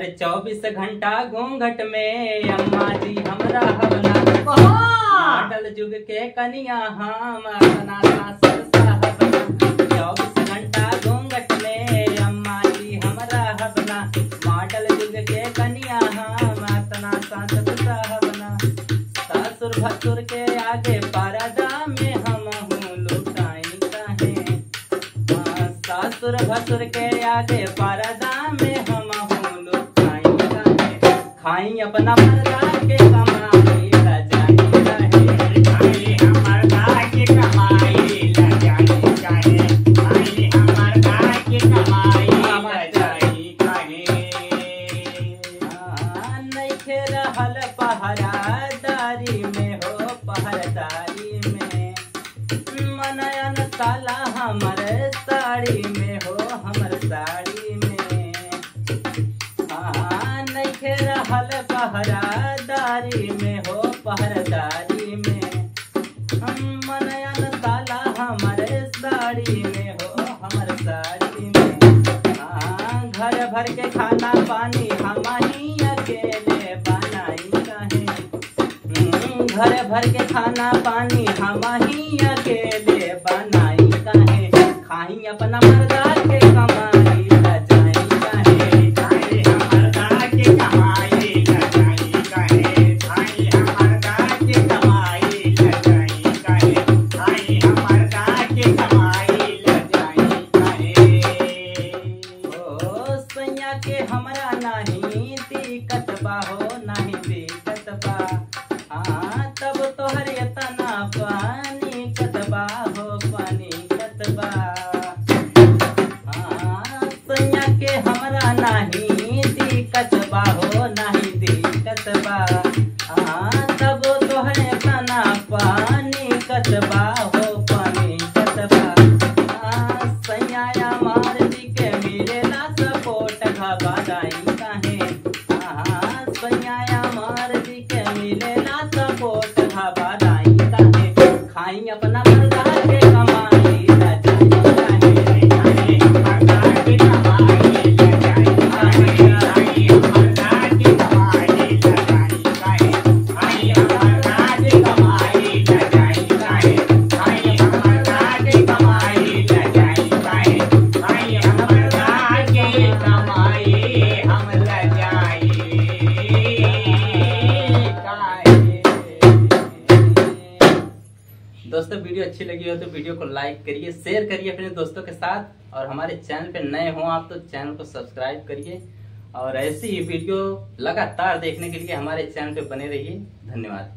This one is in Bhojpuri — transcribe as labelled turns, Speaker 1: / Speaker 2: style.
Speaker 1: 24 घंटा घूंघट में अम्मा जी हमरा हवला मॉडल जुग के कनिया हम अपना सासुर साहब 24 घंटा घूंघट में अम्मा जी हमरा हवला मॉडल जुग के कनिया हम अपना सासुर साहब सासुर भसुर के आगे पर्दा में हम हूँ लुटाई कहे सासुर भसुर के आगे पर्दा में हम खाई अपना मर्दा के कमाई लजाई रहे खाई मर्दा के कमाई लजाई रहे खाई मर्दा के कमाई लजाई रहे नइखे रहल पहरादारी में हो पहरदारी में मनयन साला हमर साड़ी में हो हमर साड़ी में रहल पहरादारी में हो पहरादारी में हम मनयन साला हमारे साड़ी में हो हमारे साड़ी में घर भर के खाना पानी हम ही अकेले बनाई कहे घर भर के खाना पानी हम ही अकेले बनाई कहे खाई अपना मर्दा के कमाई लजाई कहे खाई मर्दा के कमाई के हमरा नहीं दिक्कत बा हो नहीं दिक्कत बा तब तोहर इतना पानी कतबा हो पानी कतबा सैया के हमरा नहीं दिक्कत बा हो नहीं दिक्कत बा तब तोहर इतना पानी कतबा हो पानी कतबा सैया मार दी के मिलेला सपोर्ट घबराई कहे सैया मार दी के मिलेला सपोर्ट घबराई कहे खाई अपना मर्दा के कमाई लजाई कहे खाई मर्दा के कमाई लजाई खाई मर्दा के कमाई लजाई कहे खाई मर्दा के कमाई लजाई कहे खाई मर्दा के कमाई लजाई कहे खाई मर्दा के कमाई हम लजाई दोस्तों वीडियो अच्छी लगी हो तो वीडियो को लाइक करिए, शेयर करिए अपने दोस्तों के साथ और हमारे चैनल पे नए हो आप तो चैनल को सब्सक्राइब करिए और ऐसी ही वीडियो लगातार देखने के लिए हमारे चैनल पे बने रहिए। धन्यवाद।